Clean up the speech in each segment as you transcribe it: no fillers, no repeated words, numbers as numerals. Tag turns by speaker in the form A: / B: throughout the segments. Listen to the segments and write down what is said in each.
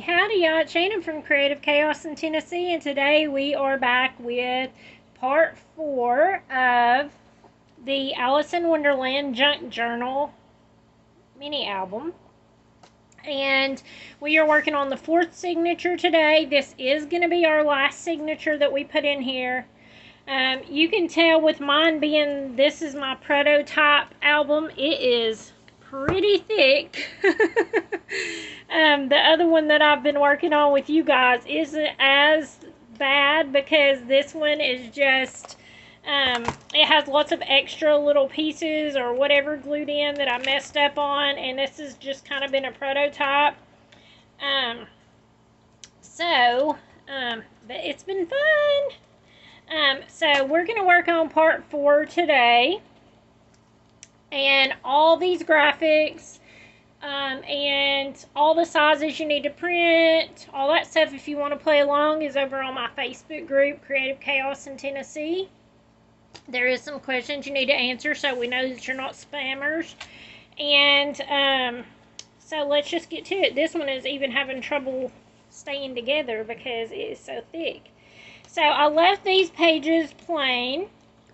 A: Howdy y'all, it's Shannon from Creative Chaos in Tennessee, and today we are back with part 4 of the Alice in Wonderland Junk Journal mini album. And we are working on the 4th signature today. This is going to be our last signature that we put in here. You can tell with mine being this is my prototype album, it is pretty thick. The other one that I've been working on with you guys isn't as bad because this one is just, it has lots of extra little pieces or whatever glued in that I messed up on, and this has just kind of been a prototype. But it's been fun. So we're going to work on part 4 today. And all these graphics, and all the sizes you need to print, all that stuff, if you want to play along, is over on my Facebook group, Creative Chaos in Tennessee. There is some questions you need to answer so we know that you're not spammers. And so let's just get to it. This one is even having trouble staying together because it is so thick. So I left these pages plain.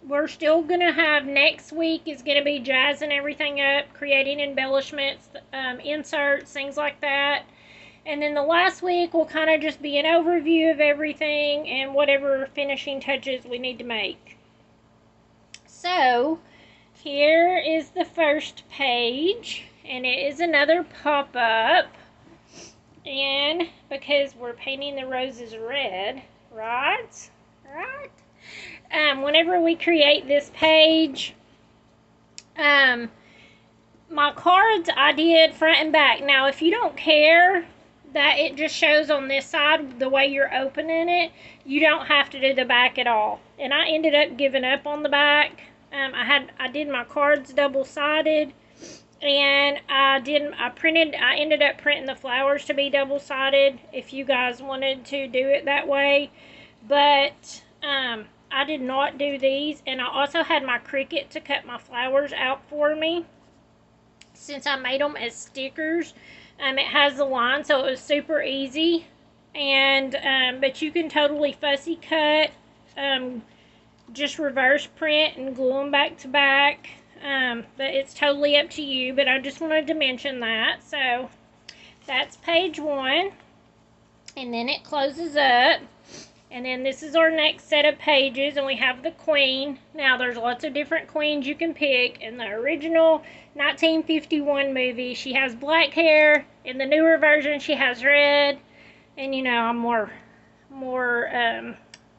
A: We're still going to have, next week is going to be jazzing everything up, creating embellishments, inserts, things like that. And then the last week will kind of just be an overview of everything and whatever finishing touches we need to make. So, here is the first page, and it is another pop-up. And because we're painting the roses red, right? Right? Whenever we create this page, my cards I did front and back. Now, if you don't care that it just shows on this side the way you're opening it, you don't have to do the back at all. And I ended up giving up on the back. I did my cards double-sided, and I ended up printing the flowers to be double-sided if you guys wanted to do it that way. But I did not do these, and I also had my Cricut to cut my flowers out for me. Since I made them as stickers, it has the line, so it was super easy. And but you can totally fussy cut, just reverse print and glue them back to back. But it's totally up to you. But I just wanted to mention that. So that's page 1, and then it closes up. And then this is our next set of pages, and we have the queen. Now, there's lots of different queens you can pick. In the original 1951 movie, she has black hair. In the newer version, she has red. And, you know, I'm more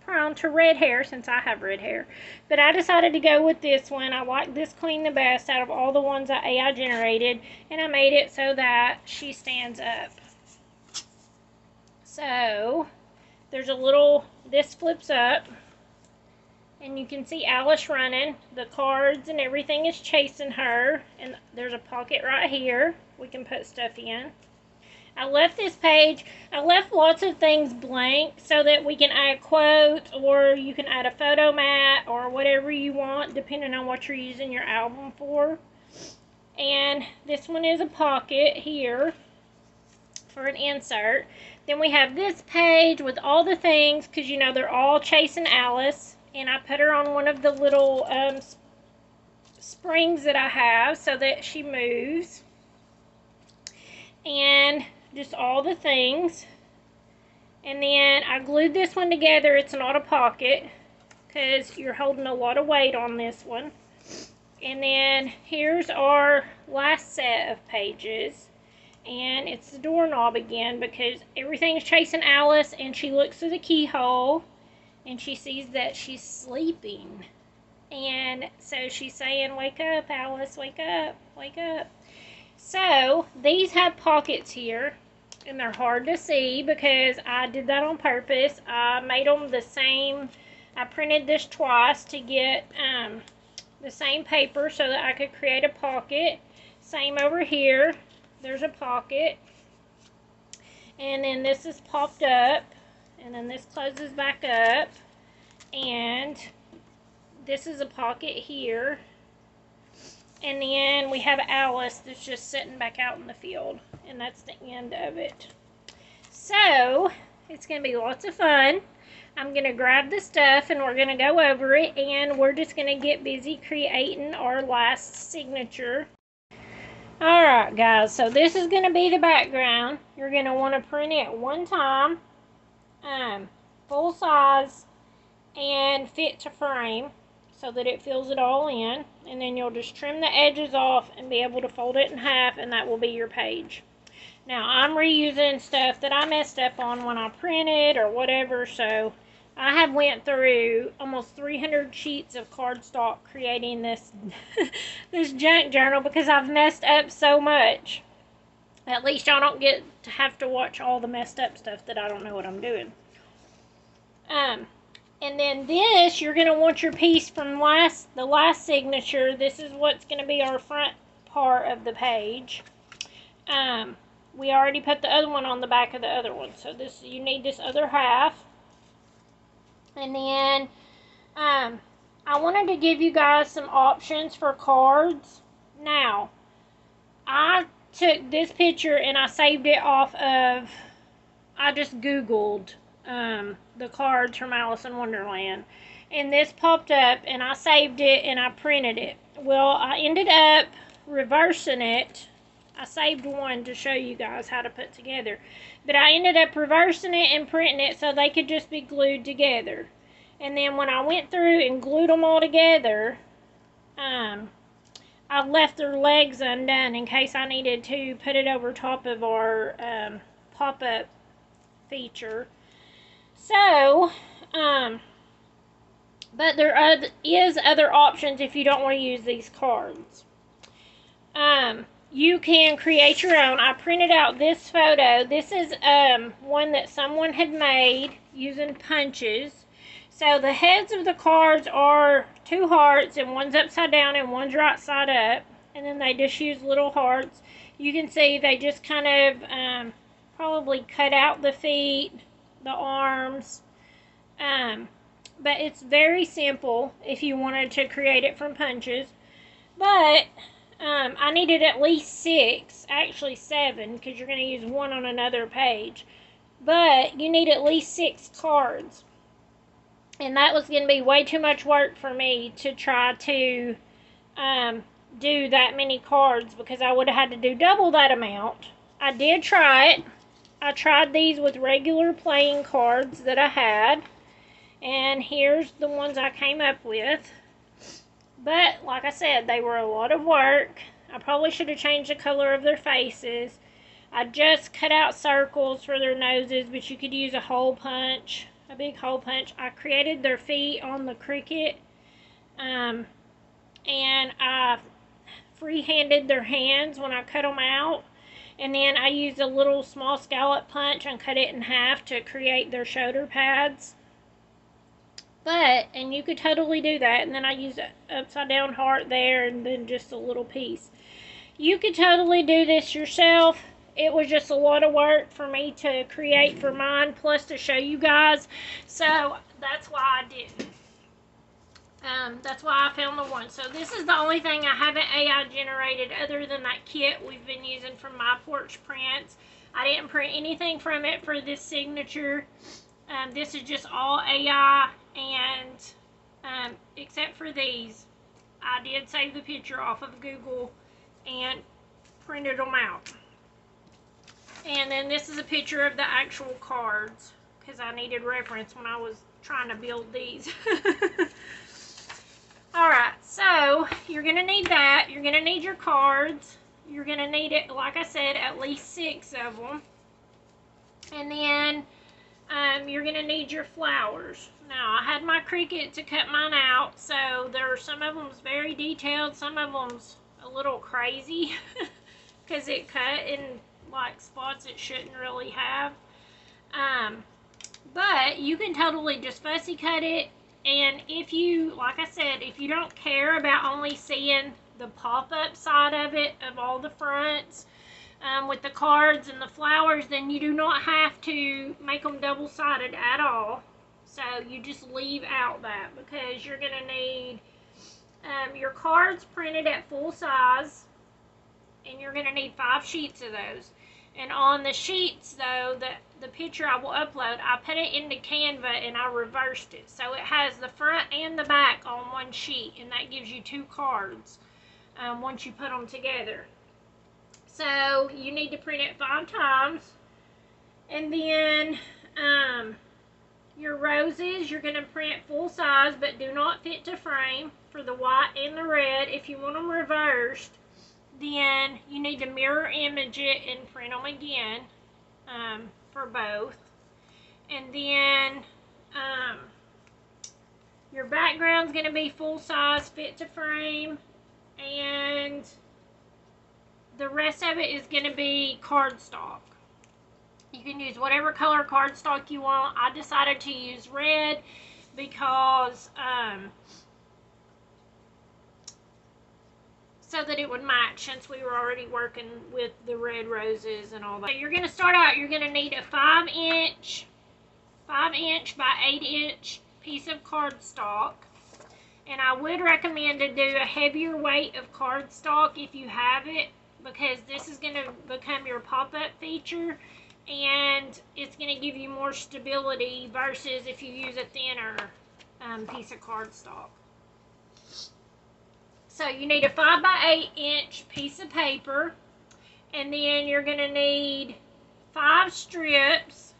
A: prone to red hair since I have red hair. But I decided to go with this one. I like this queen the best out of all the ones that AI generated. And I made it so that she stands up. So there's a little, this flips up, and you can see Alice running. The cards and everything is chasing her, and there's a pocket right here we can put stuff in. I left this page, I left lots of things blank so that we can add quotes, or you can add a photo mat, or whatever you want, depending on what you're using your album for. And this one is a pocket here for an insert. Then we have this page with all the things, because you know they're all chasing Alice, and I put her on one of the little springs that I have so that she moves, and just all the things. And then I glued this one together. It's not a pocket because you're holding a lot of weight on this one. And then here's our last set of pages. And it's the doorknob again because everything's chasing Alice, and she looks through the keyhole and she sees that she's sleeping. And so she's saying, "Wake up, Alice, wake up, wake up." So these have pockets here, and they're hard to see because I did that on purpose. I made them the same. I printed this twice to get the same paper so that I could create a pocket. Same over here. There's a pocket, and then this is popped up, and then this closes back up, and this is a pocket here, and then we have Alice that's just sitting back out in the field, and that's the end of it. So, it's going to be lots of fun. I'm going to grab the stuff and we're going to go over it, and we're just going to get busy creating our last signature. Alright guys, so this is going to be the background. You're going to want to print it one time, full size, and fit to frame so that it fills it all in. And then you'll just trim the edges off and be able to fold it in half, and that will be your page. Now, I'm reusing stuff that I messed up on when I printed or whatever, so I have went through almost 300 sheets of cardstock creating this this junk journal because I've messed up so much. At least y'all don't get to have to watch all the messed up stuff that I don't know what I'm doing. And then this, you're going to want your piece from the last signature. This is what's going to be our front part of the page. We already put the other one on the back of the other one, so this, you need this other half. And then I wanted to give you guys some options for cards. Now, I took this picture and I saved it off of, I just Googled the cards from Alice in Wonderland, and this popped up and I saved it and I printed it. Well, I ended up reversing it. I saved one to show you guys how to put together, but I ended up reversing it and printing it so they could just be glued together. And then when I went through and glued them all together, I left their legs undone in case I needed to put it over top of our pop-up feature. So, but there is other options if you don't want to use these cards. You can create your own. I printed out this photo. This is one that someone had made using punches. So the heads of the cards are 2 hearts, and one's upside down and one's right side up. And then they just use little hearts. You can see they just kind of probably cut out the feet, the arms. But it's very simple if you wanted to create it from punches. But I needed at least 6, actually 7, because you're going to use one on another page. But you need at least 6 cards. And that was going to be way too much work for me to try to do that many cards, because I would have had to do double that amount. I did try it. I tried these with regular playing cards that I had. And here's the ones I came up with. But, like I said, they were a lot of work. I probably should have changed the color of their faces. I just cut out circles for their noses, but you could use a hole punch, a big hole punch. I created their feet on the Cricut, and I freehanded their hands when I cut them out. And then I used a little small scallop punch and cut it in half to create their shoulder pads. And you could totally do that. And then I used an upside down heart there, and then just a little piece. You could totally do this yourself. It was just a lot of work for me to create for mine, plus to show you guys. So that's why I didn't. That's why I found the one. So this is the only thing I haven't AI generated other than that kit we've been using from My Porch Prints. I didn't print anything from it for this signature. This is just all AI, and except for these, I did save the picture off of Google and printed them out. And then this is a picture of the actual cards, because I needed reference when I was trying to build these. Alright, so you're going to need that. You're going to need your cards. You're going to need it, like I said, at least 6 of them. And then you're going to need your flowers. Now, I had my Cricut to cut mine out, so there are some of them's very detailed, some of them's a little crazy, because it cut in like spots it shouldn't really have. But you can totally just fussy cut it. And if you, like I said, if you don't care about only seeing the pop-up side of it, of all the fronts, with the cards and the flowers, then you do not have to make them double-sided at all. So you just leave out that, because you're going to need your cards printed at full size, and you're going to need 5 sheets of those. And on the sheets, though, the picture I will upload, I put it into Canva and I reversed it. So it has the front and the back on one sheet, and that gives you 2 cards once you put them together. So you need to print it 5 times. And then your roses, you're going to print full size, but do not fit to frame for the white and the red. If you want them reversed, then you need to mirror image it and print them again for both. And then your background's going to be full size, fit to frame, and the rest of it is going to be cardstock. You can use whatever color cardstock you want. I decided to use red because so that it would match, since we were already working with the red roses and all that. So you're going to start out, you're going to need a 5-inch by 8-inch piece of cardstock. And I would recommend to do a heavier weight of cardstock if you have it, because this is going to become your pop-up feature, and it's going to give you more stability versus if you use a thinner piece of cardstock. So you need a 5 by 8-inch piece of paper, and then you're going to need 5 strips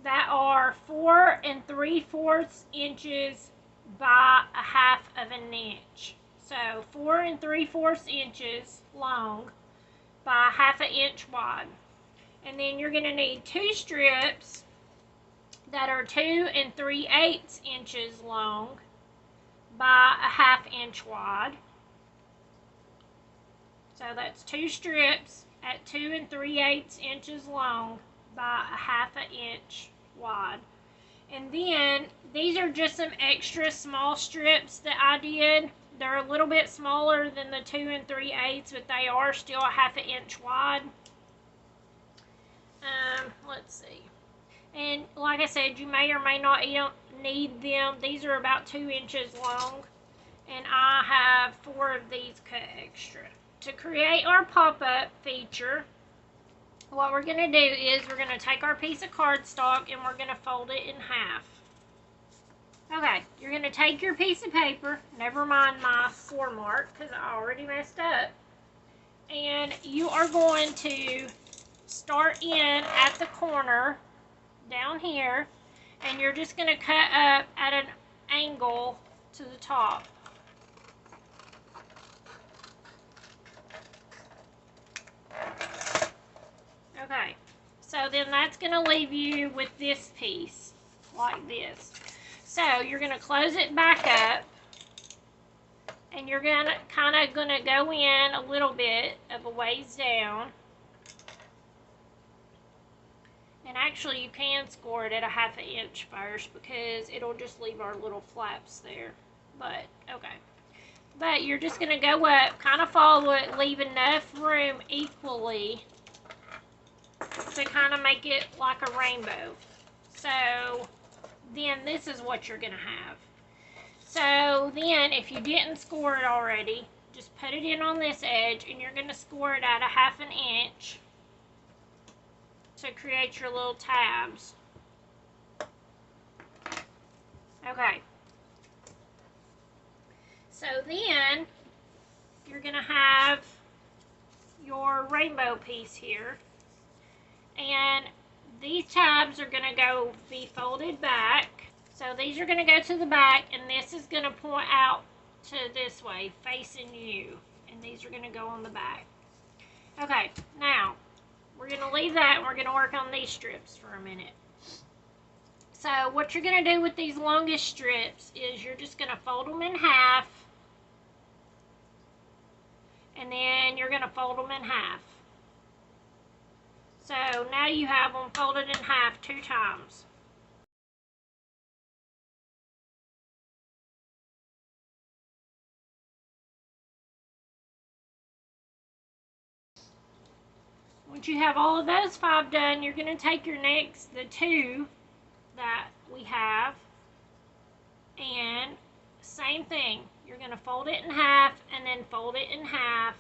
A: that are 4 3/4 inches by 1/2 inch. So 4 3/4 inches long by 1/2 inch wide. And then you're going to need 2 strips that are 2 3/8 inches long by 1/2 inch wide. So that's 2 strips at 2 3/8 inches long by 1/2 inch wide. And then these are just some extra small strips that I did. They're a little bit smaller than the 2 3/8, but they are still 1/2 inch wide. Let's see. And like I said, you may or may not need them. These are about 2 inches long, and I have 4 of these cut extra. To create our pop-up feature, what we're going to do is we're going to take our piece of cardstock and we're going to fold it in half. Okay, you're going to take your piece of paper, never mind my score mark because I already messed up, and you are going to start in at the corner down here, and you're just going to cut up at an angle to the top. Okay, so then that's going to leave you with this piece like this. So you're going to close it back up, and you're going to kind of go in a little bit of a ways down. And actually you can score it at 1/2 inch first because it'll just leave our little flaps there. But, okay. But you're just going to go up, kind of follow it, leave enough room equally to kind of make it like a rainbow. So then this is what you're going to have. So then if you didn't score it already, just put it in on this edge, and you're going to score it at 1/2 inch to create your little tabs. Okay. So then you're going to have your rainbow piece here, and these tabs are going to be folded back. So these are going to go to the back, and this is going to point out to this way, facing you, and these are going to go on the back. Okay, now we're going to leave that, and we're going to work on these strips for a minute. So what you're going to do with these longest strips is you're just going to fold them in half, and then you're going to fold them in half. So now you have them folded in half 2 times. Once you have all of those 5 done, you're going to take your the 2 that we have, and same thing. You're going to fold it in half and then fold it in half,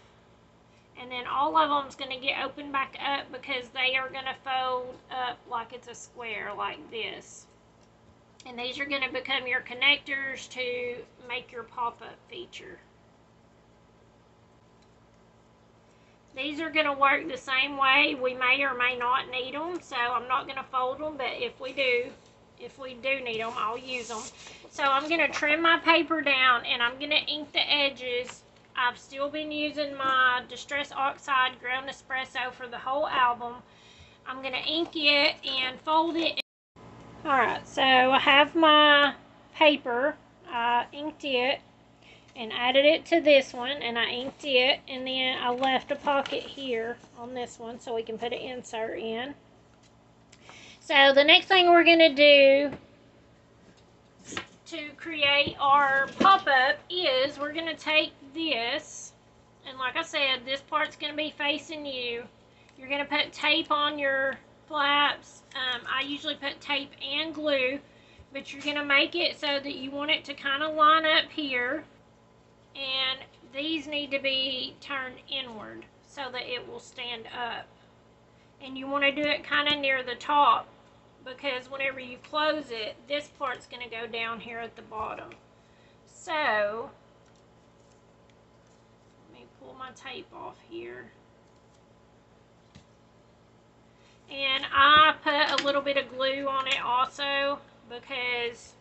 A: And then all of them's going to get opened back up because they are going to fold up like it's a square like this. And these are going to become your connectors to make your pop-up feature. These are going to work the same way. We may or may not need them, so I'm not going to fold them, but if we do need them, I'll use them. So I'm going to trim my paper down, and I'm going to ink the edges. I've still been using my Distress Oxide Ground Espresso for the whole album. I'm going to ink it and fold it. Alright, so I have my paper. I inked it and added it to this one, and I inked it, and then I left a pocket here on this one so we can put an insert in. So the next thing we're going to do to create our pop-up is we're going to take this, and like I said, this part's going to be facing you. You're going to put tape on your flaps. I usually put tape and glue, but you're going to make it so that you want it to kind of line up here, and these need to be turned inward so that it will stand up. And you want to do it kind of near the top, because whenever you close it, this part's going to go down here at the bottom. So let me pull my tape off here. And I put a little bit of glue on it also, because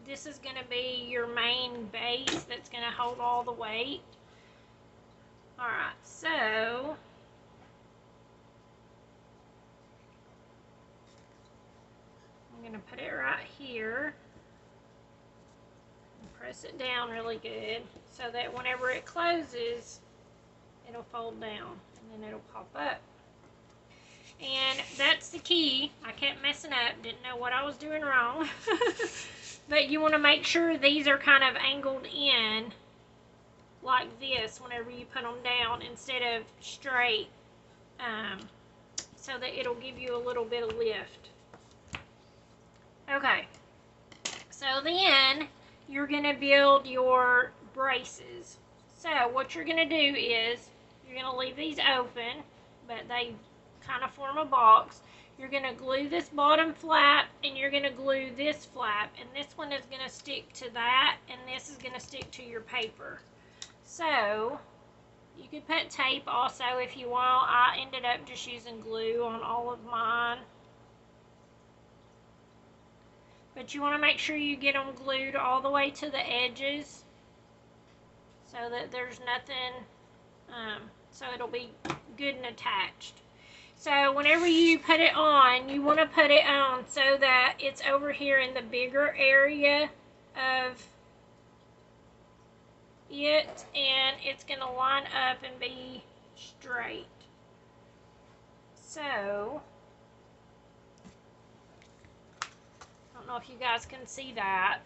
A: this is going to be your main base that's going to hold all the weight. Alright, so I'm going to put it right here and press it down really good so that whenever it closes, it'll fold down and then it'll pop up. And that's the key. I kept messing up, didn't know what I was doing wrong. But you want to make sure these are kind of angled in like this whenever you put them down instead of straight, so that it'll give you a little bit of lift. Okay, so then you're going to build your braces. So what you're going to do is you're going to leave these open, but they kind of form a box. You're going to glue this bottom flap, and you're going to glue this flap, and this one is going to stick to that, and this is going to stick to your paper. So you could put tape also if you want. I ended up just using glue on all of mine. But you want to make sure you get them glued all the way to the edges so that there's nothing, so it'll be good and attached. So whenever you put it on, you want to put it on so that it's over here in the bigger area of it, and it's going to line up and be straight. So I don't know if you guys can see that,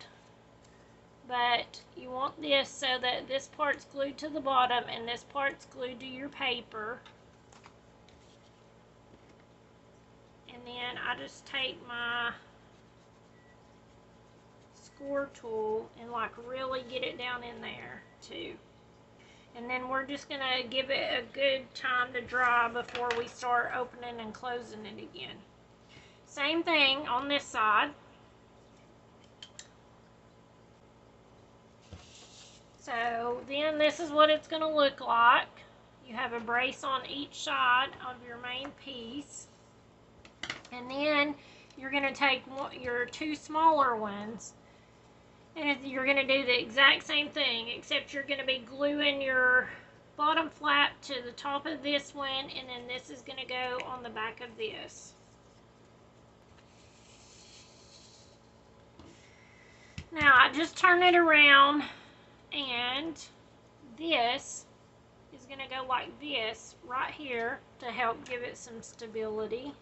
A: but you want this so that this part's glued to the bottom and this part's glued to your paper. And then I just take my score tool and like really get it down in there too. And then we're just going to give it a good time to dry before we start opening and closing it again. Same thing on this side. So then this is what it's going to look like. You have a brace on each side of your main piece. And then you're going to take your two smaller ones, and you're going to do the exact same thing, except you're going to be gluing your bottom flap to the top of this one, and then this is going to go on the back of this. Now I just turn it around, and this is going to go like this right here to help give it some stability.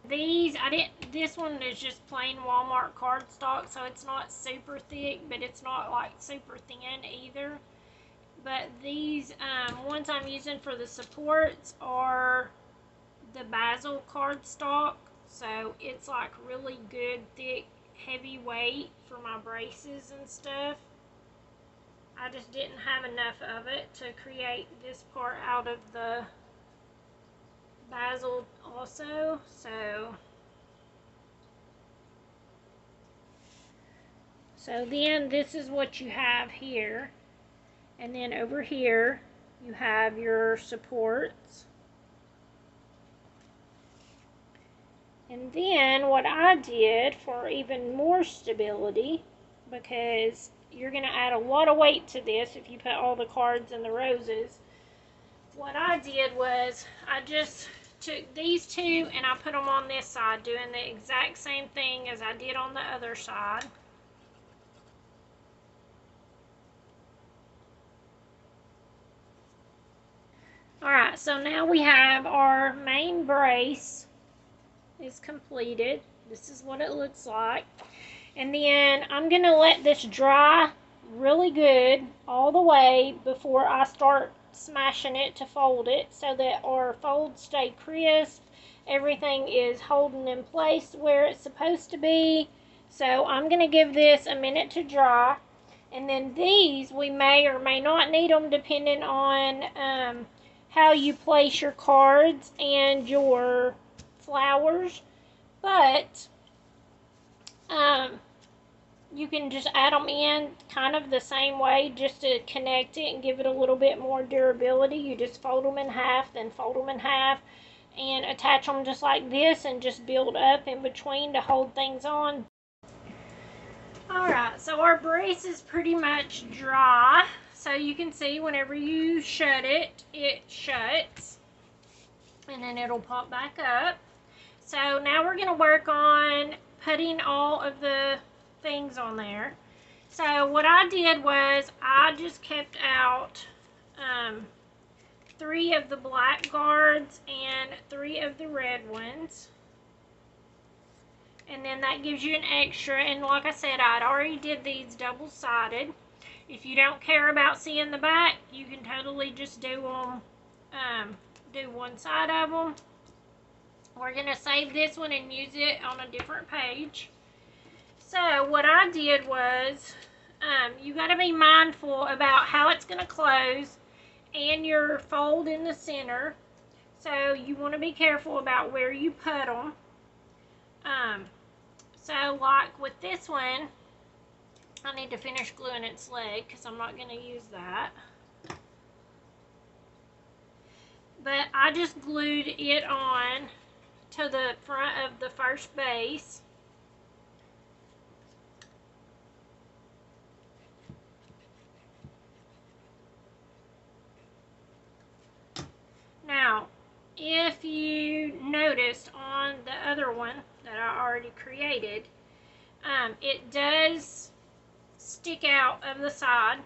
A: This one is just plain Walmart cardstock, so it's not super thick, but it's not like super thin either. But these ones I'm using for the supports are the basil cardstock, so it's like really good, thick, heavy weight for my braces and stuff. I just didn't have enough of it to create this part out of the basil also. So then this is what you have here. And then over here you have your supports. And then what I did for even more stability, because you're going to add a lot of weight to this if you put all the cards and the roses, what I did was I just took these two and I put them on this side, doing the exact same thing as I did on the other side. Alright, so now we have our main brace is completed. This is what it looks like. And then I'm going to let this dry really good all the way before I start smashing it to fold it, so that our folds stay crisp. Everything is holding in place where it's supposed to be. So I'm going to give this a minute to dry. And then these, we may or may not need them depending on how you place your cards and your flowers, but you can just add them in kind of the same way just to connect it and give it a little bit more durability. You just fold them in half, then fold them in half, and attach them just like this, and just build up in between to hold things on. Alright, so our brace is pretty much dry. So you can see whenever you shut it, it shuts. And then it'll pop back up. So now we're going to work on putting all of the things on there. So what I did was I just kept out 3 of the black guards and 3 of the red ones. And then that gives you an extra. And like I said, I'd already did these double-sided. If you don't care about seeing the back, you can totally just do them, do one side of them. We're going to save this one and use it on a different page. So what I did was, you got to be mindful about how it's going to close and your fold in the center. So you want to be careful about where you put them. So like with this one, I need to finish gluing its leg because I'm not going to use that. But I just glued it on to the front of the first base. Now, if you noticed on the other one that I already created, it does stick out of the side,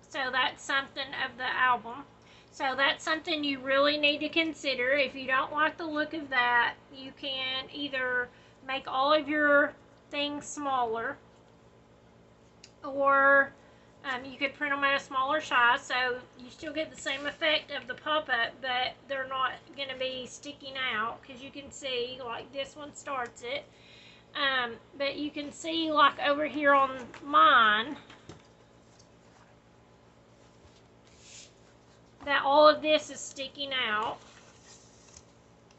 A: so that's something of the album. So that's something you really need to consider. If you don't like the look of that, you can either make all of your things smaller, or you could print them at a smaller size, so you still get the same effect of the pop-up, but they're not going to be sticking out, because you can see, like this one starts it. But you can see, like over here on mine, that all of this is sticking out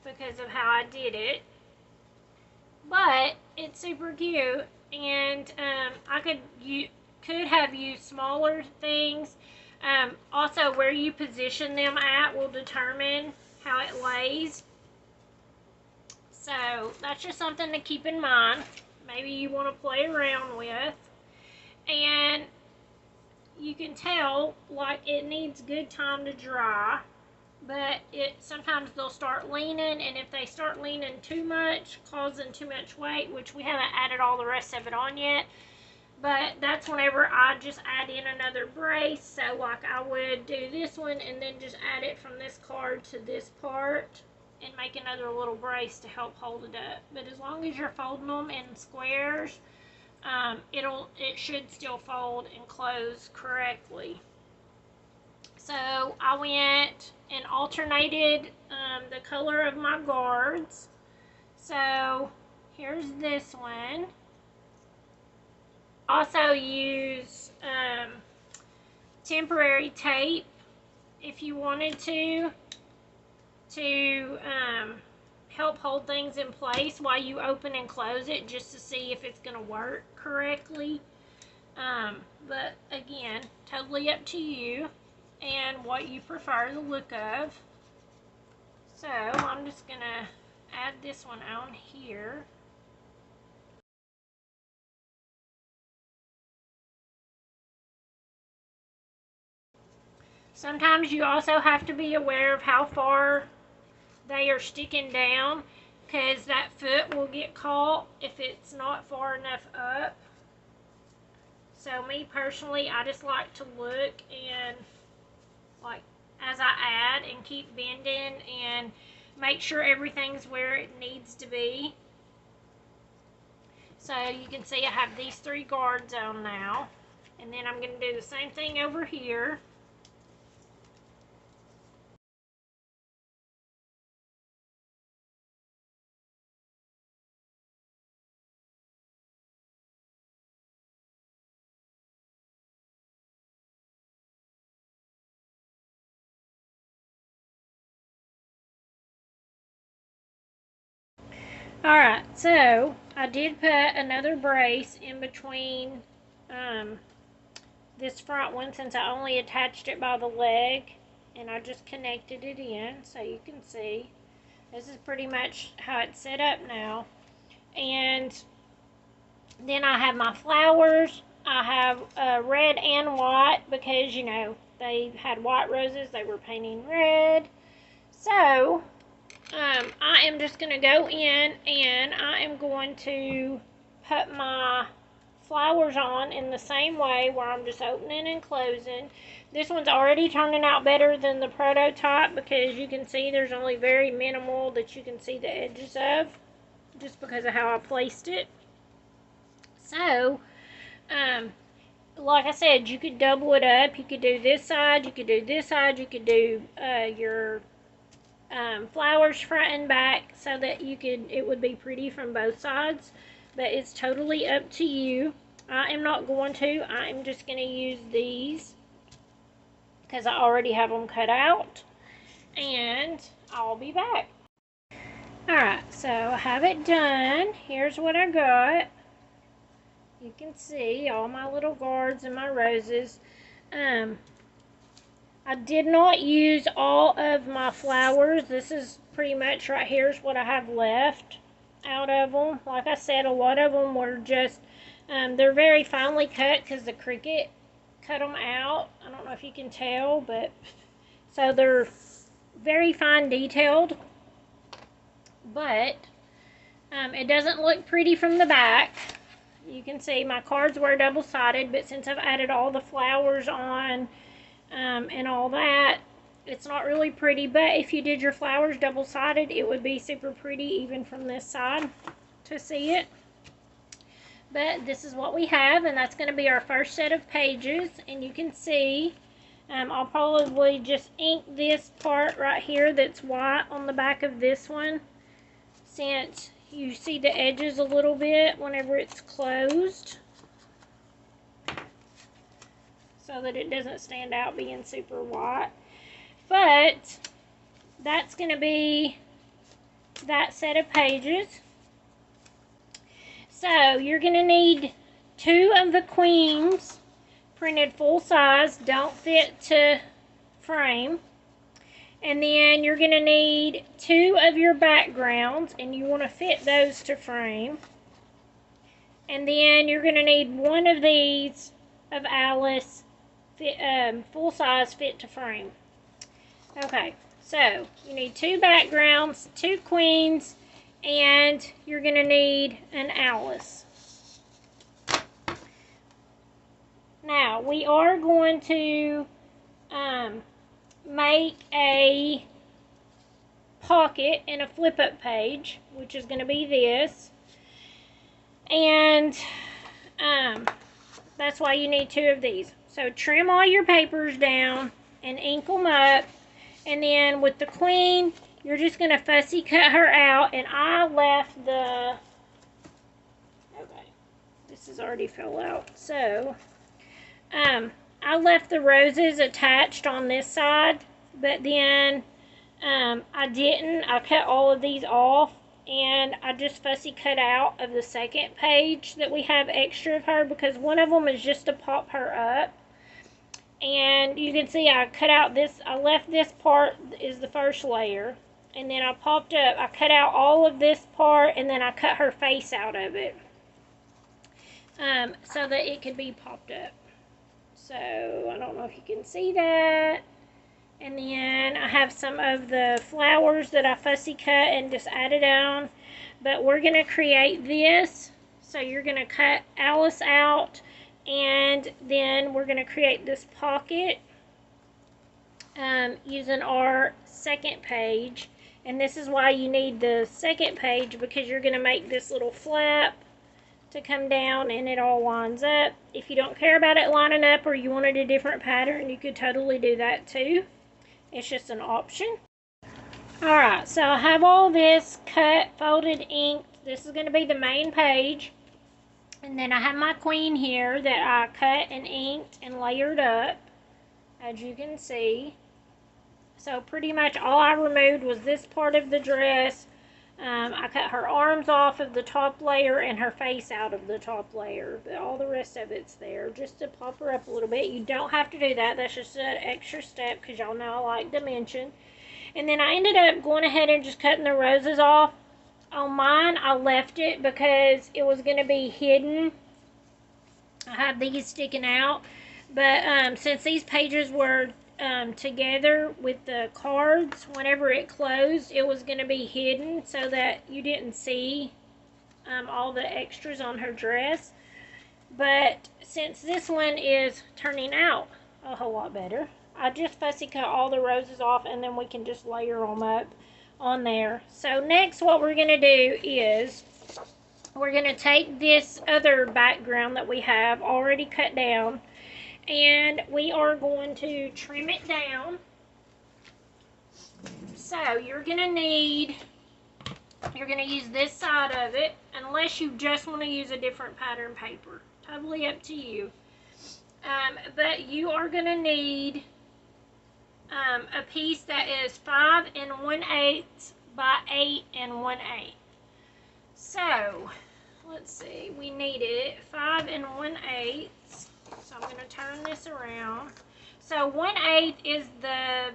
A: because of how I did it. But it's super cute, and I could have used smaller things. Also, where you position them at will determine how it lays. So that's just something to keep in mind. Maybe you want to play around with. And you can tell, like, it needs good time to dry. But sometimes they'll start leaning, and if they start leaning too much, causing too much weight, which we haven't added all the rest of it on yet, but that's whenever I just add in another brace. So like I would do this one and then just add it from this card to this part and make another little brace to help hold it up. But as long as you're folding them in squares, it should still fold and close correctly. So I went and alternated the color of my guards. So here's this one. Also use temporary tape if you wanted to help hold things in place while you open and close it, just to see if it's going to work correctly. But again, totally up to you and what you prefer the look of. So I'm just going to add this one on here. Sometimes you also have to be aware of how far they are sticking down, because that foot will get caught if it's not far enough up. So me personally, I just like to look and, like, as I add, and keep bending and make sure everything's where it needs to be. So you can see I have these 3 guards on now, and then I'm going to do the same thing over here. Alright, so I did put another brace in between this front one, since I only attached it by the leg, and I just connected it in, so you can see. This is pretty much how it's set up now. And then I have my flowers. I have red and white, because, you know, they had white roses, they were painting red. So I am just going to go in and I am going to put my flowers on in the same way, where I'm just opening and closing. This one's already turning out better than the prototype, because you can see there's only very minimal that you can see the edges of, just because of how I placed it. So, like I said, you could double it up. You could do this side, you could do this side, you could do your flowers front and back, so that it would be pretty from both sides. But it's totally up to you. I am not going to. I am just going to use these, because I already have them cut out. And I'll be back. Alright, so I have it done. Here's what I got. You can see all my little guards and my roses. I did not use all of my flowers. This is pretty much right here is what I have left out of them. Like I said, a lot of them were just, they're very finely cut, because the Cricut cut them out. I don't know if you can tell, but so they're very fine detailed. But it doesn't look pretty from the back. You can see my cards were double-sided, but since I've added all the flowers on and all that, it's not really pretty. But if you did your flowers double-sided, it would be super pretty even from this side to see it. But this is what we have, and that's going to be our first set of pages. And you can see I'll probably just ink this part right here that's white on the back of this one, since you see the edges a little bit whenever it's closed, so that it doesn't stand out being super white. But that's going to be that set of pages. So you're going to need 2 of the queens printed full size, don't fit to frame. And then you're going to need 2 of your backgrounds, and you want to fit those to frame. And then you're going to need 1 of these of Alice, full size, fit to frame. Okay, so you need 2 backgrounds, 2 queens, and you're going to need an Alice. Now, we are going to make a pocket in a flip-up page, which is going to be this. And that's why you need 2 of these. So trim all your papers down and ink them up. And then with the queen, you're just going to fussy cut her out. And I left the... Okay, this is already fell out. So, I left the roses attached on this side, but then I didn't. I cut all of these off, and I just fussy cut out of the second page that we have extra of her, because one of them is just to pop her up. And you can see I cut out this, I left this part is the first layer, and then I popped up, I cut out all of this part, and then I cut her face out of it, so that it could be popped up. So I don't know if you can see that. And then I have some of the flowers that I fussy cut and just added on. But we're going to create this. So you're going to cut Alice out, and then we're going to create this pocket using our second page. And this is why you need the second page, because you're going to make this little flap to come down and it all lines up. If you don't care about it lining up, or you wanted a different pattern, you could totally do that too. It's just an option. Alright, so I have all this cut, folded, inked. This is going to be the main page. And then I have my queen here that I cut and inked and layered up, as you can see. So pretty much all I removed was this part of the dress. I cut her arms off of the top layer and her face out of the top layer, but all the rest of it's there just to pop her up a little bit. You don't have to do that. That's just an extra step, because y'all know I like dimension. And then I ended up going ahead and just cutting the roses off. On mine, I left it because it was going to be hidden. I have these sticking out, but since these pages were together with the cards, whenever it closed, it was going to be hidden so that you didn't see all the extras on her dress. But since this one is turning out a whole lot better, I just fussy cut all the roses off, and then we can just layer them up on there. So next, what we're going to do is we're going to take this other background that we have already cut down, and we are going to trim it down. So you're going to use this side of it, unless you just want to use a different pattern paper. Totally up to you. But you are going to need a piece that is 5 1/8 by 8 1/8. So let's see, we needed 5 1/8. So I'm going to turn this around. So 1/8 is the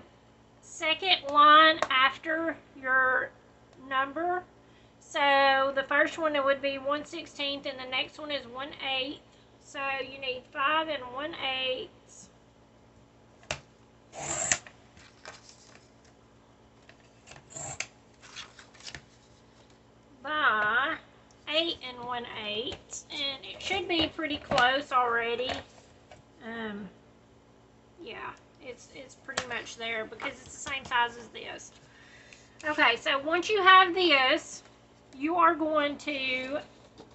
A: second line after your number. So the first one, it would be 1/16, and the next one is 1/8. So you need 5 1/8 by 8 1/8, and it should be pretty close already. Yeah, it's pretty much there because it's the same size as this. Okay, so once you have this, you are going to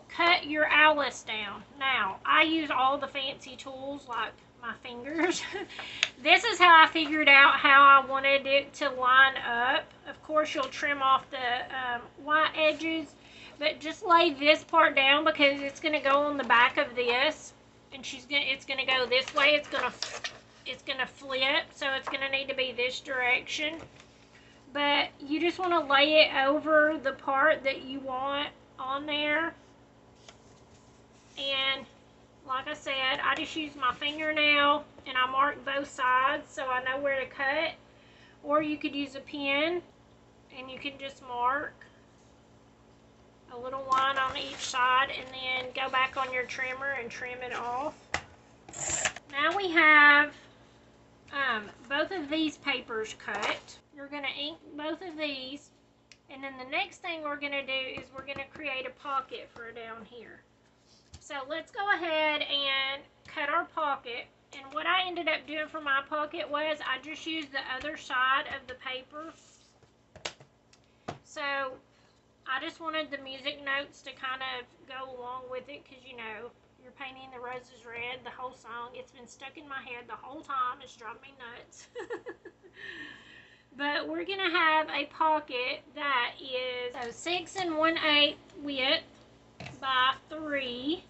A: cut your Alice down. Now, I use all the fancy tools like my fingers. This is how I figured out how I wanted it to line up. Of course, you'll trim off the white edges, but just lay this part down because it's going to go on the back of this, and it's going to go this way. It's going to flip, so it's going to need to be this direction. But you just want to lay it over the part that you want on there. And like I said, I just use my fingernail and I mark both sides so I know where to cut. Or you could use a pen and you can just mark a little line on each side and then go back on your trimmer and trim it off. Now we have both of these papers cut. You're going to ink both of these, and then the next thing we're going to do is we're going to create a pocket for down here. So let's go ahead and cut our pocket. And what I ended up doing for my pocket was I just used the other side of the paper. So I just wanted the music notes to kind of go along with it because, you know, you're painting the roses red, the whole song. It's been stuck in my head the whole time. It's driving me nuts. But we're going to have a pocket that is 6 1/8 width by 3.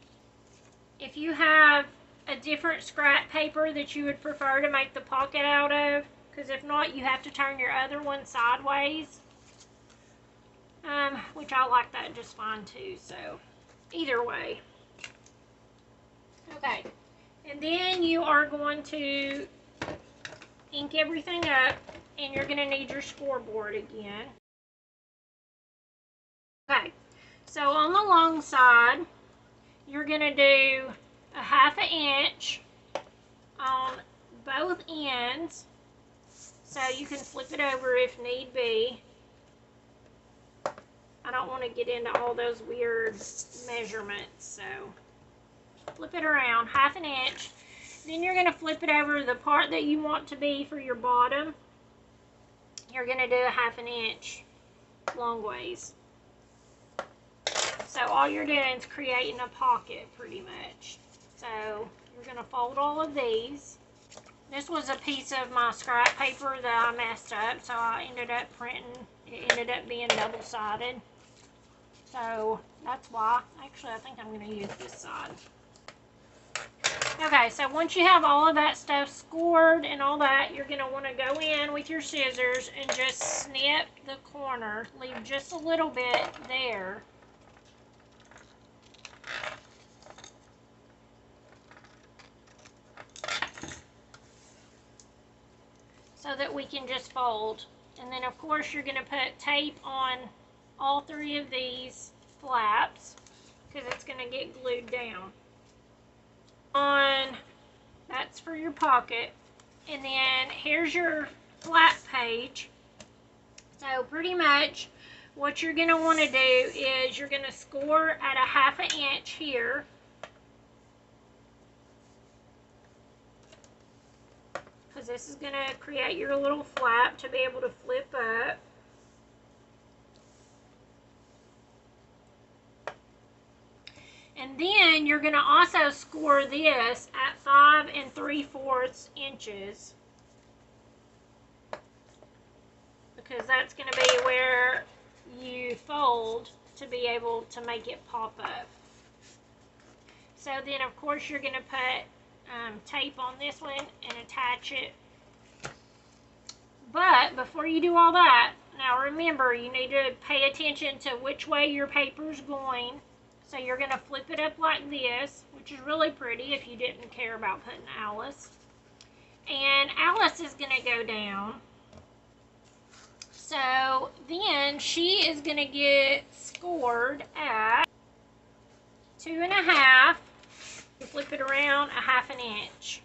A: If you have a different scrap paper that you would prefer to make the pocket out of, because if not, you have to turn your other one sideways, which I like that just fine too, so either way. Okay, and then you are going to ink everything up, and you're going to need your scoreboard again. Okay, so on the long side, you're going to do a 1/2 inch on both ends, so you can flip it over if need be. I don't want to get into all those weird measurements, so flip it around 1/2 inch. Then you're going to flip it over the part that you want to be for your bottom. You're going to do a 1/2 inch long ways. So all you're doing is creating a pocket pretty much. So you're going to fold all of these. This was a piece of my scrap paper that I messed up, so I ended up printing. It ended up being double-sided. So that's why. Actually, I think I'm going to use this side. Okay, so once you have all of that stuff scored and all that, you're going to want to go in with your scissors and just snip the corner. Leave just a little bit there. So that we can just fold. And then of course you're going to put tape on all 3 of these flaps because it's going to get glued down. That's for your pocket. And then here's your flat page. So pretty much what you're going to want to do is you're going to score at a 1/2 inch here. Because this is going to create your little flap to be able to flip up. And then you're going to also score this at 5 3/4 inches. Because that's going to be where you fold to be able to make it pop up. So then of course you're going to put tape on this one and attach it. But before you do all that, now remember, you need to pay attention to which way your paper's going. So you're going to flip it up like this, which is really pretty if you didn't care about putting Alice. And Alice is going to go down. So then she is going to get scored at 2.5. Flip it around a 1/2 inch.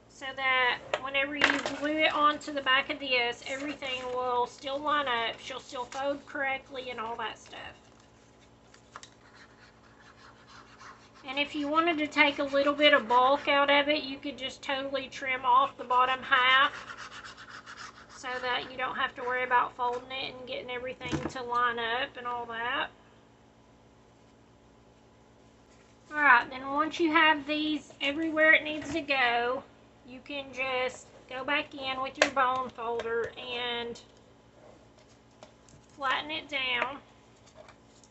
A: So that whenever you glue it onto the back of this, everything will still line up. She'll still fold correctly and all that stuff. And if you wanted to take a little bit of bulk out of it, you could just totally trim off the bottom half so that you don't have to worry about folding it and getting everything to line up and all that. Alright, then once you have these everywhere it needs to go, you can just go back in with your bone folder and flatten it down.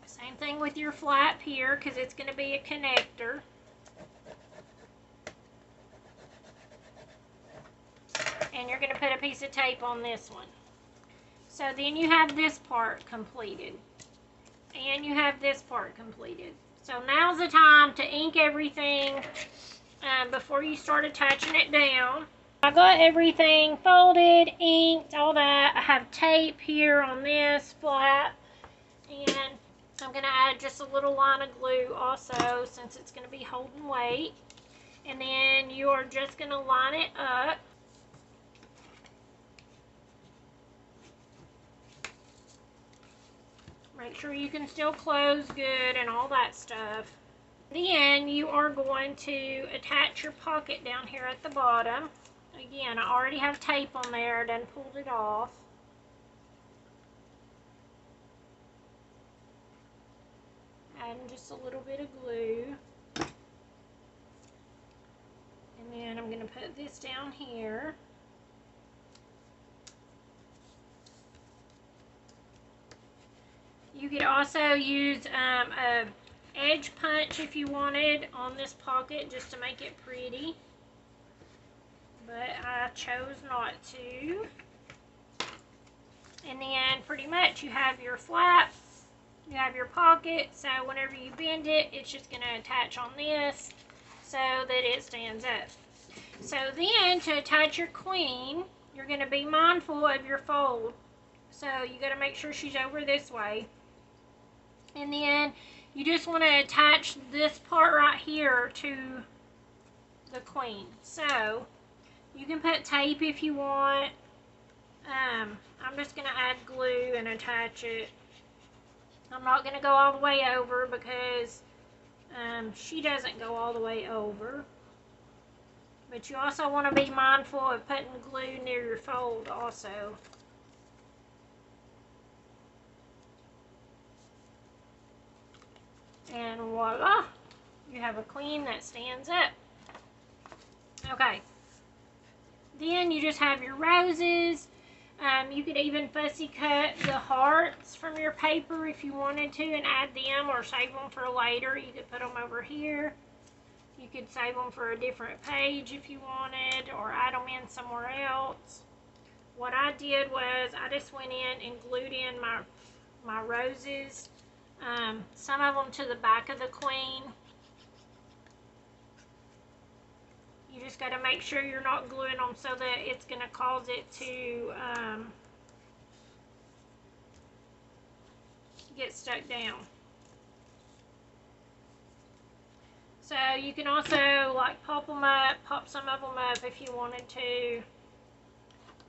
A: Same thing with your flap here because it's going to be a connector. And you're going to put a piece of tape on this one. So then you have this part completed. And you have this part completed. So now's the time to ink everything before you start attaching it down. I got everything folded, inked, all that. I have tape here on this flap. And I'm going to add just a little line of glue also since it's going to be holding weight. And then you're just going to line it up. Make sure you can still close good and all that stuff. Then you are going to attach your pocket down here at the bottom. Again, I already have tape on there. I done pulled it off. Adding just a little bit of glue. And then I'm going to put this down here. You could also use a edge punch if you wanted on this pocket just to make it pretty, but I chose not to. And then pretty much you have your flap, you have your pocket, so whenever you bend it, it's just going to attach on this so that it stands up. So then to attach your queen, you're going to be mindful of your fold. So you got to make sure she's over this way. And then you just want to attach this part right here to the queen. So you can put tape if you want. I'm just going to add glue and attach it. I'm not going to go all the way over because she doesn't go all the way over. But you also want to be mindful of putting glue near your fold also. And voila, you have a queen that stands up. Okay. Then you just have your roses. You could even fussy cut the hearts from your paper if you wanted to and add them or save them for later. You could put them over here. You could save them for a different page if you wanted or add them in somewhere else. What I did was I just went in and glued in my roses. Some of them to the back of the queen. You just got to make sure you're not gluing them so that it's going to cause it to get stuck down. So you can also like pop some of them up if you wanted to.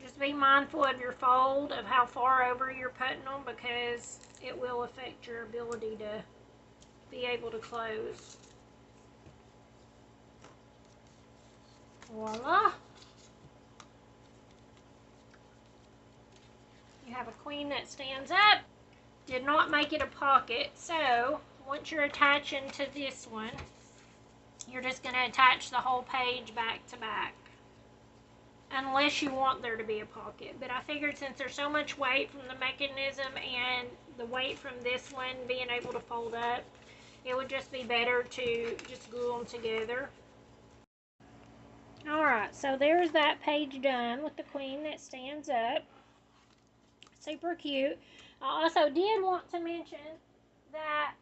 A: Just be mindful of your fold, of how far over you're putting them, because it will affect your ability to be able to close. Voila! You have a queen that stands up. Did not make it a pocket, so once you're attaching to this one, you're just going to attach the whole page back to back. Unless you want there to be a pocket. But I figured since there's so much weight from the mechanism and the weight from this one being able to fold up, it would just be better to just glue them together. Alright, so there's that page done with the queen that stands up. Super cute. I also did want to mention that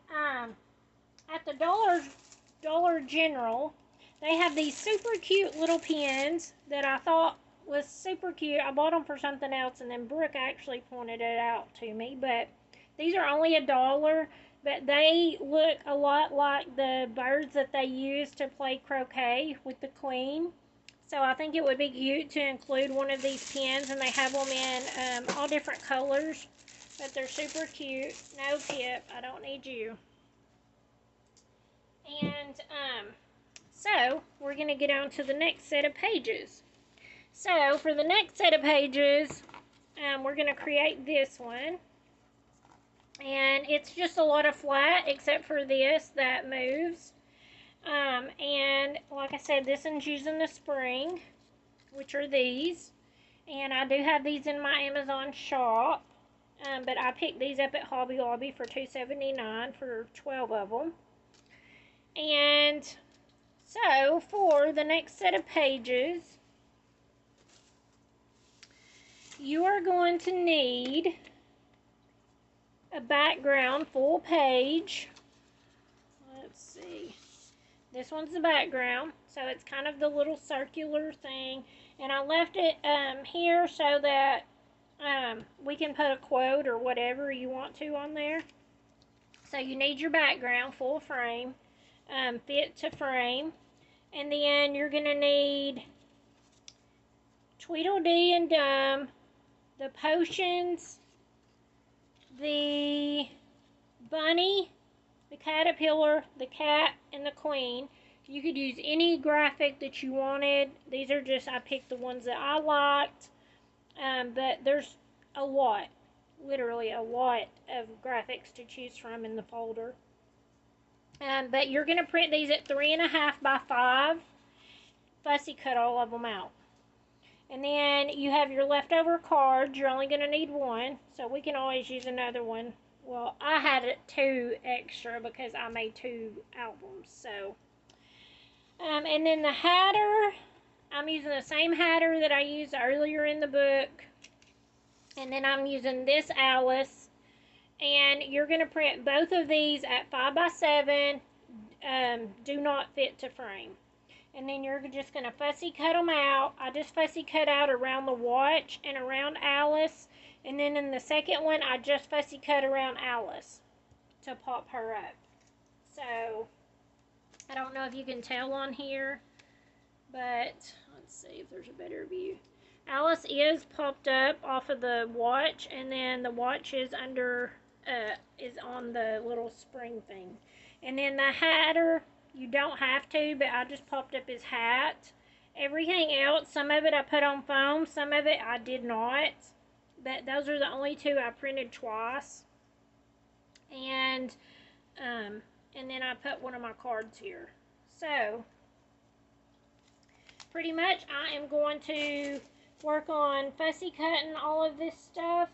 A: at the Dollar General, they have these super cute little pins that I thought was super cute. I bought them for something else, and then Brooke actually pointed it out to me. But these are only $1, but they look a lot like the birds that they use to play croquet with the queen. So I think it would be cute to include one of these pins, and they have them in all different colors. But they're super cute. No, Pip, I don't need you. And so we're going to get on to the next set of pages. So for the next set of pages, we're going to create this one. And it's just a lot of flat, except for this that moves. And like I said, this one's using the spring, which are these. And I do have these in my Amazon shop. But I picked these up at Hobby Lobby for $2.79 for 12 of them. And so for the next set of pages, you are going to need a background full page. Let's see. This one's the background, so it's kind of the little circular thing. And I left it here so that we can put a quote or whatever you want to on there. So you need your background full frame, fit to frame. And then you're going to need Tweedledee and Dum, the potions, the bunny, the caterpillar, the cat, and the queen. You could use any graphic that you wanted. These are just, I picked the ones that I liked. But there's a lot, literally a lot of graphics to choose from in the folder. But you're going to print these at 3.5 by 5. Fussy cut all of them out. And then you have your leftover cards. You're only going to need one, so we can always use another one well, I had 2 extra because I made 2 albums. So, and then the hatter, I'm using the same hatter that I used earlier in the book. And then I'm using this Alice. And you're going to print both of these at 5x7. Do not fit to frame. And then you're just going to fussy cut them out. I just fussy cut out around the watch and around Alice. And then in the second one, I just fussy cut around Alice to pop her up. So, I don't know if you can tell on here, but let's see if there's a better view. Alice is popped up off of the watch, and then the watch is under, is on the little spring thing. And then the hatter, you don't have to, but I just popped up his hat. Everything else, some of it I put on foam, some of it I did not. But those are the only 2 I printed twice. And then I put one of my cards here. So, pretty much I am going to work on fussy cutting all of this stuff.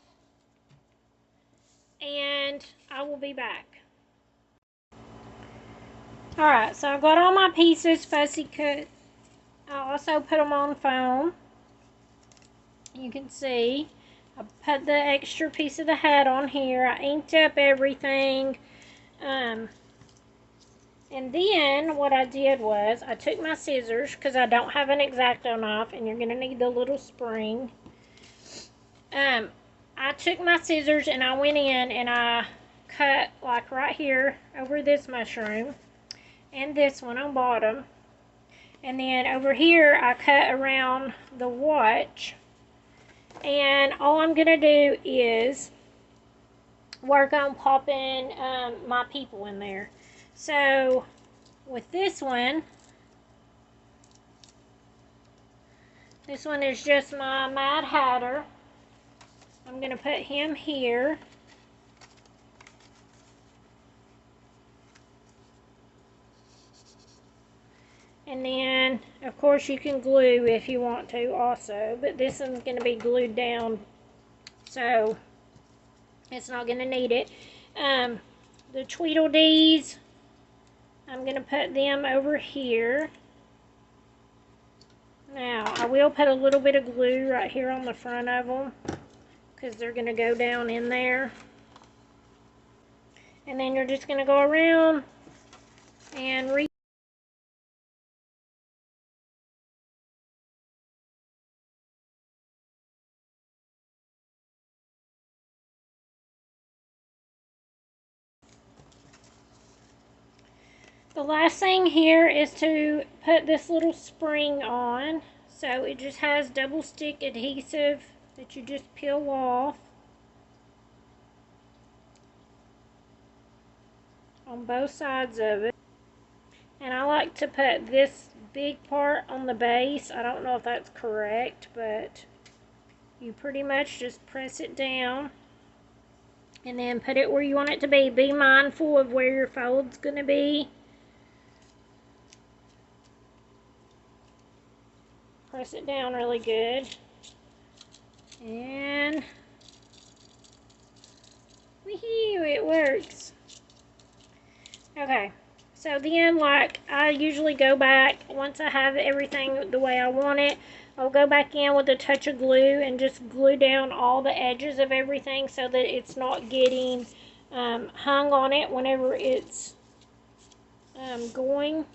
A: And I will be back. Alright, so I've got all my pieces fussy cut. I also put them on foam. You can see I put the extra piece of the hat on here. I inked up everything. And then what I did was I took my scissors, because I don't have an X-Acto knife, and you're going to need the little spring. I took my scissors and I went in and I cut like right here over this mushroom and this one on bottom. And then over here I cut around the watch. And all I'm going to do is work on popping my people in there. So with this one is just my Mad Hatter. I'm going to put him here. And then, of course, you can glue if you want to also, but this one's going to be glued down, so it's not going to need it. The Tweedledees, I'm going to put them over here. Now, I will put a little bit of glue right here on the front of them, because they're going to go down in there. And then you're just going to go around and the last thing here is to put this little spring on. So it just has double stick adhesive that you just peel off on both sides of it. And I like to put this big part on the base. I don't know if that's correct, but you pretty much just press it down and then put it where you want it to be. Be mindful of where your fold's going to be. Press it down really good. And woohoo, it works. Okay, so then like I usually go back, once I have everything the way I want it, I'll go back in with a touch of glue and just glue down all the edges of everything so that it's not getting hung on it whenever it's going.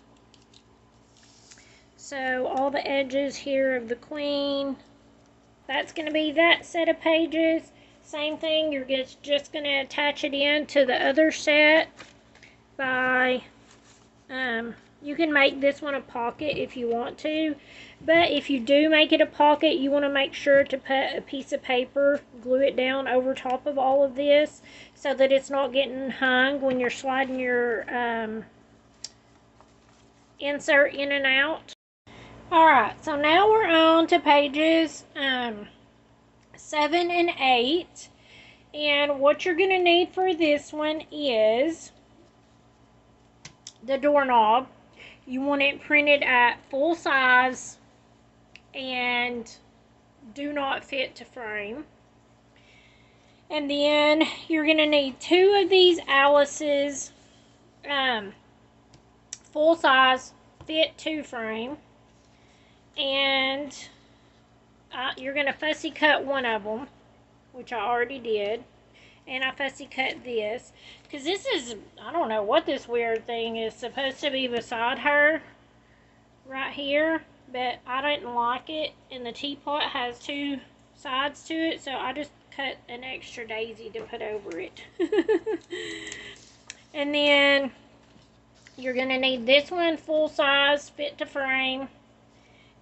A: So all the edges here of the queen, that's going to be that set of pages. Same thing, you're just going to attach it in to the other set by, you can make this one a pocket if you want to, but if you do make it a pocket, you want to make sure to put a piece of paper, glue it down over top of all of this so that it's not getting hung when you're sliding your insert in and out. Alright, so now we're on to pages 7 and 8. And what you're going to need for this one is the doorknob. You want it printed at full size and do not fit to frame. And then you're going to need 2 of these Alice's full size fit to frame. And you're going to fussy cut one of them, which I already did. And I fussy cut this. Because this is, I don't know what this weird thing is supposed to be beside her. Right here. But I didn't like it. And the teapot has 2 sides to it. So I just cut an extra daisy to put over it. And then you're going to need this one full size fit to frame.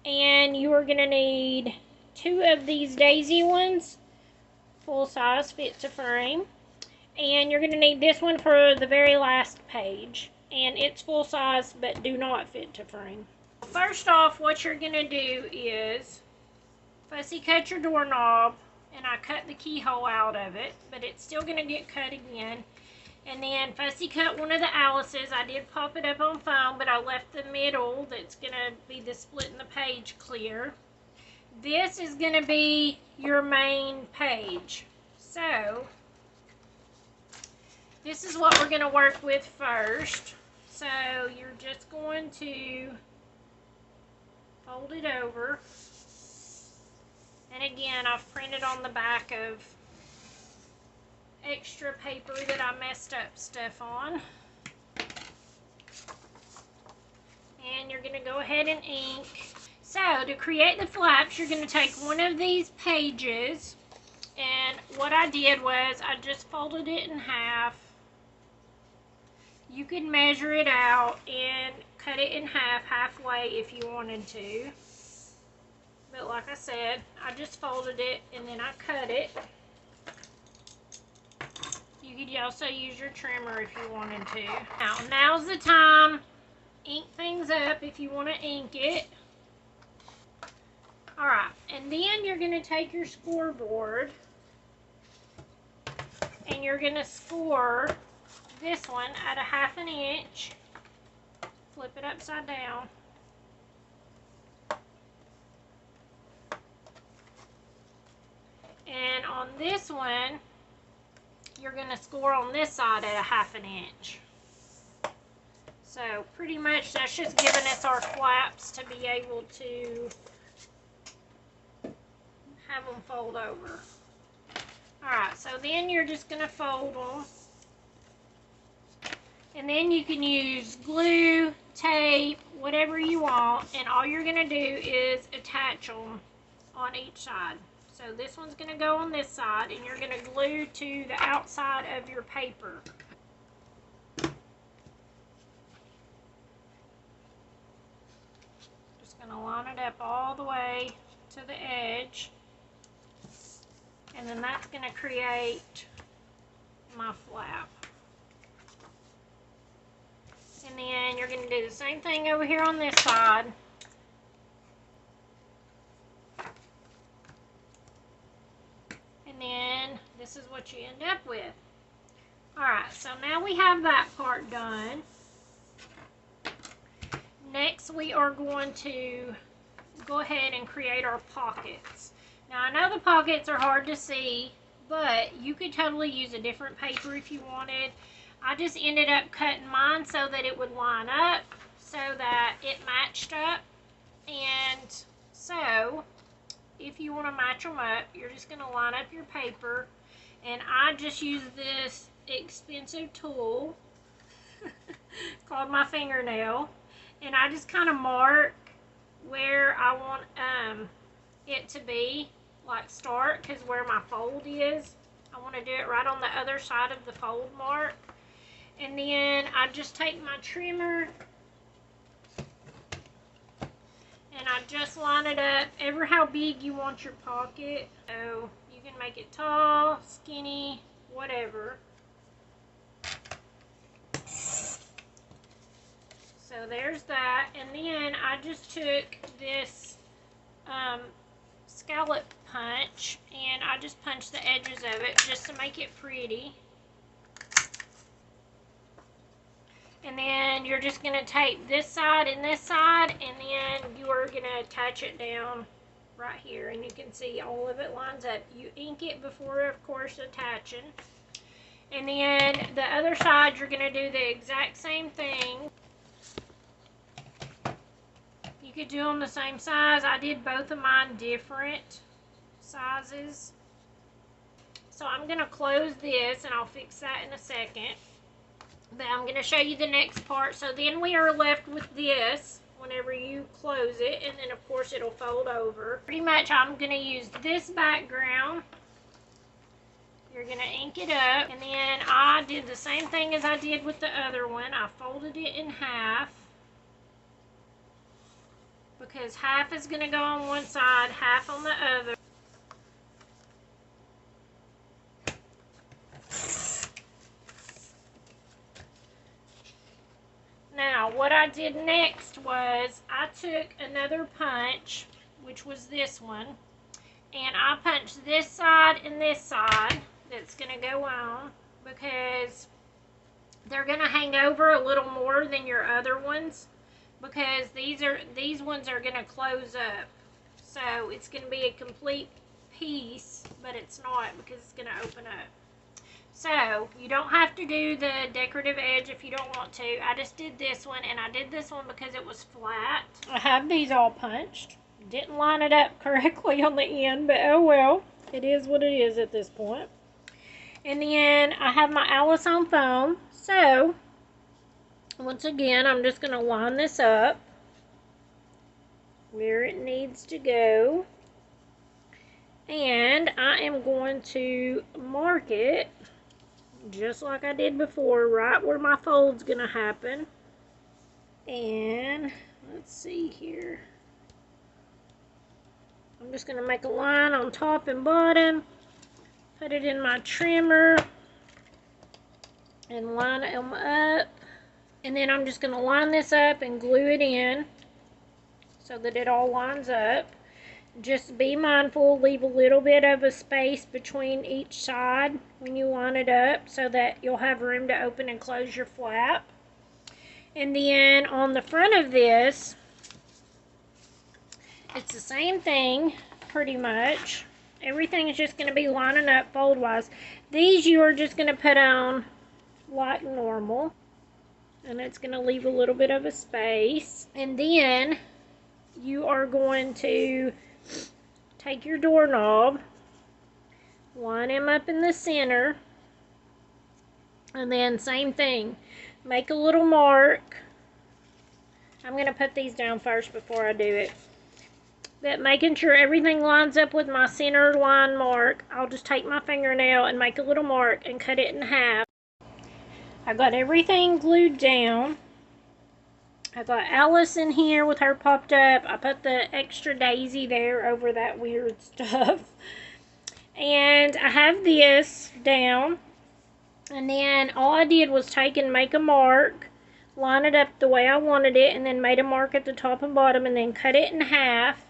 A: And you are going to need 2 of these daisy ones full size fit to frame. And you're going to need this one for the very last page. And it's full size but do not fit to frame. First off, what you're going to do is fussy cut your doorknob. And I cut the keyhole out of it, but it's still going to get cut again. And then fussy cut one of the Alice's. I did pop it up on foam, but I left the middle that's going to be the split in the page clear. This is going to be your main page. So, this is what we're going to work with first. So, you're just going to fold it over. And again, I've printed on the back of extra paper that I messed up stuff on. And you're going to go ahead and ink. So, to create the flaps, you're going to take one of these pages. And what I did was, I just folded it in half. You could measure it out and cut it in half, halfway if you wanted to. But like I said, I just folded it and then I cut it. You could also use your trimmer if you wanted to. Now's the time. Ink things up if you want to ink it. Alright, and then you're going to take your scoreboard and you're going to score this one at 1/2 inch. Flip it upside down. And on this one, you're going to score on this side at 1/2 inch. So pretty much that's just giving us our flaps to be able to have them fold over. Alright, so then you're just going to fold them. And then you can use glue, tape, whatever you want. And all you're going to do is attach them on each side. So this one's going to go on this side, and you're going to glue to the outside of your paper. Just going to line it up all the way to the edge. And then that's going to create my flap. And then you're going to do the same thing over here on this side. And then this is what you end up with. Alright, so now we have that part done. Next we are going to go ahead and create our pockets. Now I know the pockets are hard to see, but you could totally use a different paper if you wanted. I just ended up cutting mine so that it would line up, so that it matched up. And so, if you want to match them up, you're just going to line up your paper. And I just use this expensive tool called my fingernail. And I just kind of mark where I want it to be, like start, because where my fold is. I want to do it right on the other side of the fold mark. And then I just take my trimmer and I just line it up ever how big you want your pocket. So you can make it tall, skinny, whatever. So there's that. And then I just took this scallop punch and I just punched the edges of it just to make it pretty. And then you're just going to tape this side and then you are going to attach it down right here, and you can see all of it lines up. You ink it before, of course, attaching. And then the other side, you're going to do the exact same thing. You could do them the same size. I did both of mine different sizes. So I'm going to close this, and I'll fix that in a second. But I'm going to show you the next part. So then we are left with this whenever you close it, and then of course it'll fold over. Pretty much I'm going to use this background. You're going to ink it up, and then I did the same thing as I did with the other one. I folded it in half, because half is going to go on one side, half on the other. Now, what I did next was I took another punch, which was this one, and I punched this side and this side that's going to go on, because they're going to hang over a little more than your other ones, because these ones are going to close up. So it's going to be a complete piece, but it's not, because it's going to open up. So, you don't have to do the decorative edge if you don't want to. I just did this one, and I did this one because it was flat. I have these all punched. Didn't line it up correctly on the end, but oh well. It is what it is at this point. And then I have my Alice on foam. So, once again, I'm just going to line this up where it needs to go. And I am going to mark it just like I did before, right where my fold's gonna happen. And let's see here. I'm just gonna make a line on top and bottom, put it in my trimmer, and line them up. And then I'm just gonna line this up and glue it in so that it all lines up. Just be mindful, leave a little bit of a space between each side when you line it up so that you'll have room to open and close your flap. And then on the front of this, it's the same thing pretty much. Everything is just going to be lining up fold-wise. These you are just going to put on like normal, and it's going to leave a little bit of a space. And then you are going to take your doorknob, line him up in the center, and then same thing, make a little mark. I'm going to put these down first before I do it. But making sure everything lines up with my center line mark, I'll just take my fingernail and make a little mark and cut it in half. I got everything glued down. I got Alice in here with her popped up. I put the extra daisy there over that weird stuff. And I have this down. And then all I did was take and make a mark, line it up the way I wanted it, and then made a mark at the top and bottom, and then cut it in half.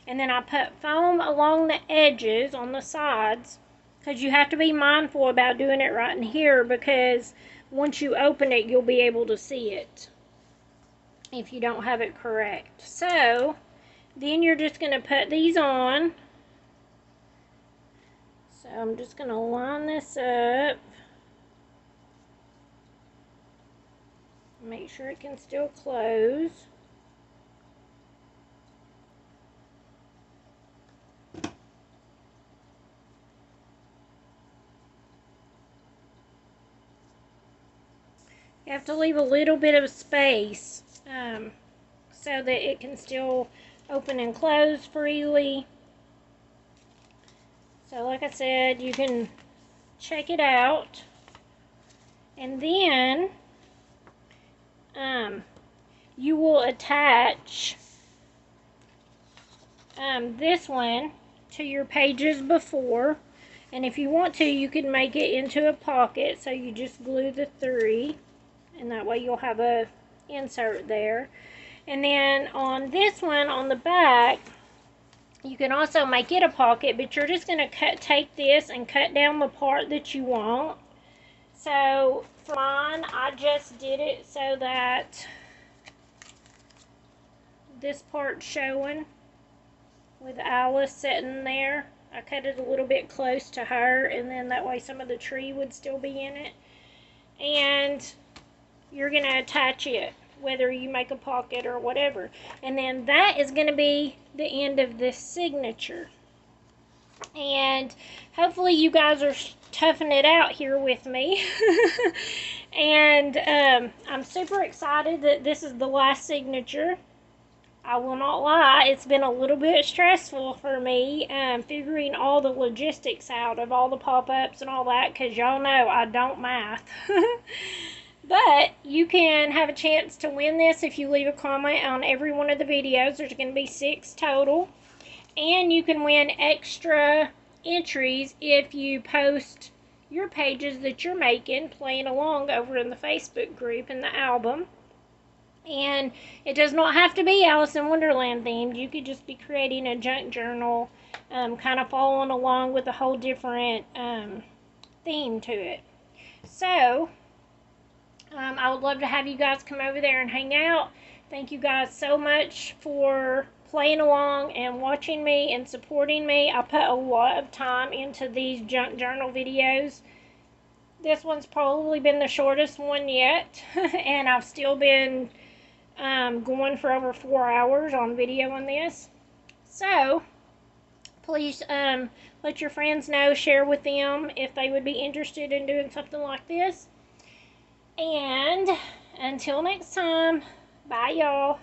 A: And then I put foam along the edges on the sides, because you have to be mindful about doing it right in here, because once you open it, you'll be able to see it if you don't have it correct. So then you're just going to put these on. So I'm just going to line this up. Make sure it can still close. You have to leave a little bit of space so that it can still open and close freely. So like I said, you can check it out. And then you will attach this one to your pages before. And if you want to, you can make it into a pocket. So you just glue the 3. And that way you'll have a insert there. And then on this one, on the back, you can also make it a pocket, but you're just going to take this and cut down the part that you want. So for mine, I just did it so that this part's showing with Alice sitting there. I cut it a little bit close to her, and then that way some of the tree would still be in it. And you're going to attach it, whether you make a pocket or whatever. And then that is going to be the end of this signature. And hopefully you guys are toughing it out here with me. And I'm super excited that this is the last signature. I will not lie, it's been a little bit stressful for me figuring all the logistics out of all the pop-ups and all that, because y'all know I don't math. But you can have a chance to win this if you leave a comment on every one of the videos. There's going to be 6 total. And you can win extra entries if you post your pages that you're making, playing along over in the Facebook group in the album. And it does not have to be Alice in Wonderland themed. You could just be creating a junk journal, kind of following along with a whole different theme to it. So, I would love to have you guys come over there and hang out. Thank you guys so much for playing along and watching me and supporting me. I put a lot of time into these junk journal videos. This one's probably been the shortest one yet, and I've still been going for over 4 hours on video on this. So please let your friends know, share with them if they would be interested in doing something like this. And until next time, bye y'all.